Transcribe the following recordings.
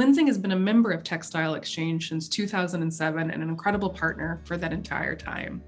Lenzing has been a member of Textile Exchange since 2007 and an incredible partner for that entire time.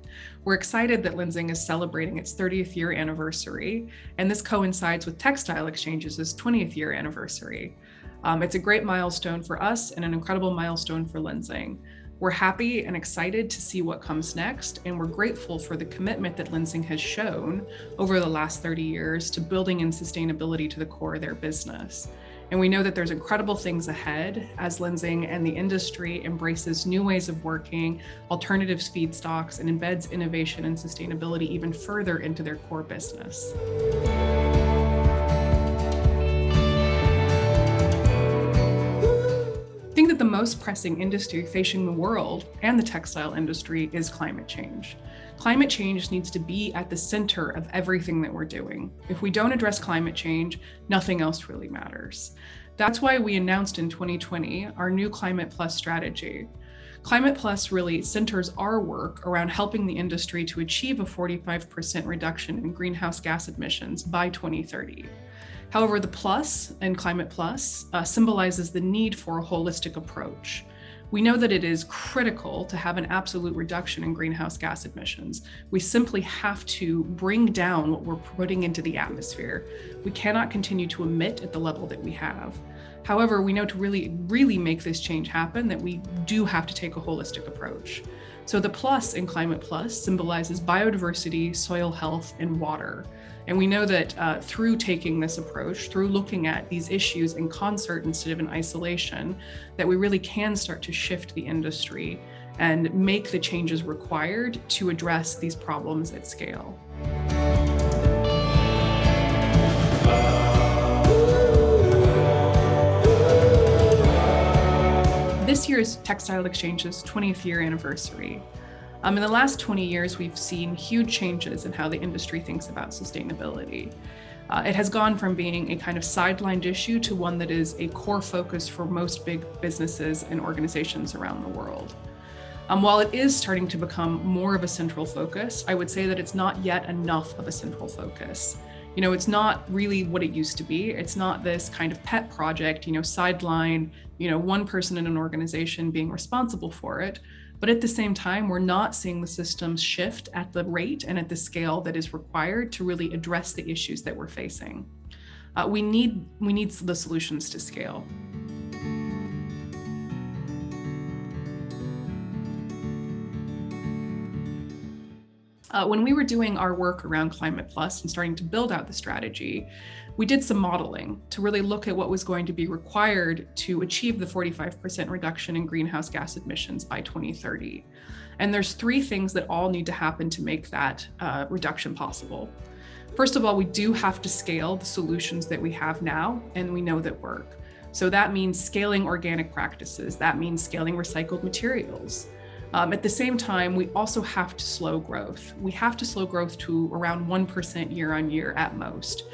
We're excited that Lenzing is celebrating its 30th year anniversary, and this coincides with Textile Exchange's 20th year anniversary. It's a great milestone for us and an incredible milestone for Lenzing. We're happy and excited to see what comes next, and we're grateful for the commitment that Lenzing has shown over the last 30 years to building in sustainability to the core of their business. And we know that there's incredible things ahead as Lenzing and the industry embraces new ways of working, alternative feedstocks, and embeds innovation and sustainability even further into their core business. I think that the most pressing industry facing the world and the textile industry is climate change. Climate change needs to be at the center of everything that we're doing. If we don't address climate change, nothing else really matters. That's why we announced in 2020 our new Climate Plus strategy. Climate Plus really centers our work around helping the industry to achieve a 45% reduction in greenhouse gas emissions by 2030. However, the plus in Climate Plus symbolizes the need for a holistic approach. We know that it is critical to have an absolute reduction in greenhouse gas emissions. We simply have to bring down what we're putting into the atmosphere. We cannot continue to emit at the level that we have. However, we know to really make this change happen that we do have to take a holistic approach. So the plus in Climate Plus symbolizes biodiversity, soil health, and water. And we know that through taking this approach, through looking at these issues in concert instead of in isolation, that we really can start to shift the industry and make the changes required to address these problems at scale. This year is Textile Exchange's 20th year anniversary. In the last 20 years, we've seen huge changes in how the industry thinks about sustainability. It has gone from being a kind of sidelined issue to one that is a core focus for most big businesses and organizations around the world. While it is starting to become more of a central focus, I would say that it's not yet enough of a central focus. It's not really what it used to be. It's not this kind of pet project, sideline, one person in an organization being responsible for it. But at the same time, we're not seeing the systems shift at the rate and at the scale that is required to really address the issues that we're facing. We need the solutions to scale. When we were doing our work around Climate Plus and starting to build out the strategy, we did some modeling to really look at what was going to be required to achieve the 45% reduction in greenhouse gas emissions by 2030. And there's three things that all need to happen to make that reduction possible. First of all, we do have to scale the solutions that we have now, and we know that work. So that means scaling organic practices. That means scaling recycled materials. At the same time, we also have to slow growth. We have to slow growth to around 1% year on year at most.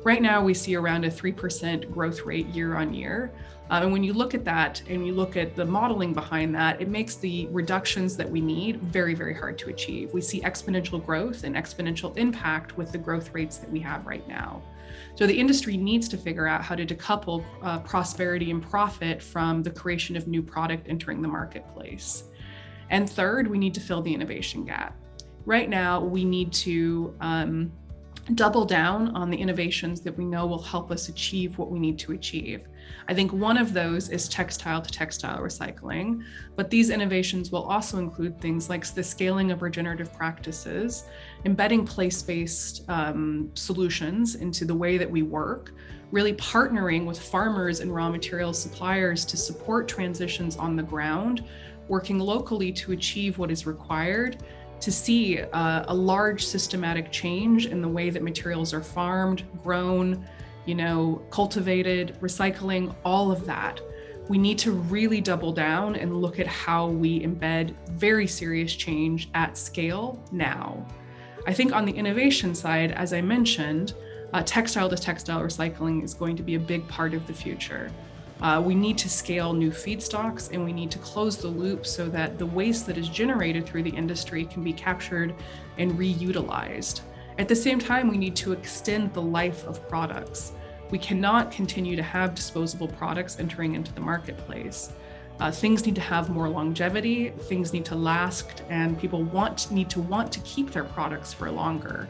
Right now, we see around a 3% growth rate year on year. And when you look at that and you look at the modeling behind that, it makes the reductions that we need very, very hard to achieve. We see exponential growth and exponential impact with the growth rates that we have right now. So the industry needs to figure out how to decouple prosperity and profit from the creation of new product entering the marketplace. And third, we need to fill the innovation gap. Right now, we need to double down on the innovations that we know will help us achieve what we need to achieve. I think one of those is textile to textile recycling, but these innovations will also include things like the scaling of regenerative practices, embedding place-based solutions into the way that we work, really partnering with farmers and raw materials suppliers to support transitions on the ground, working locally to achieve what is required to see a large systematic change in the way that materials are farmed, grown, cultivated, recycling, all of that. We need to really double down and look at how we embed very serious change at scale now. I think on the innovation side, as I mentioned, textile to textile recycling is going to be a big part of the future. We need to scale new feedstocks, and we need to close the loop so that the waste that is generated through the industry can be captured and reutilized. At the same time, we need to extend the life of products. We cannot continue to have disposable products entering into the marketplace. Things need to have more longevity, things need to last, and people need to want to keep their products for longer.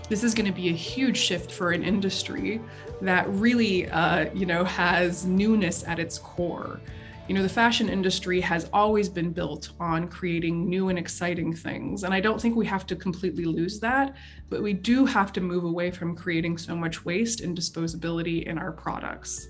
This is going to be a huge shift for an industry that really, has newness at its core. The fashion industry has always been built on creating new and exciting things. And I don't think we have to completely lose that, but we do have to move away from creating so much waste and disposability in our products.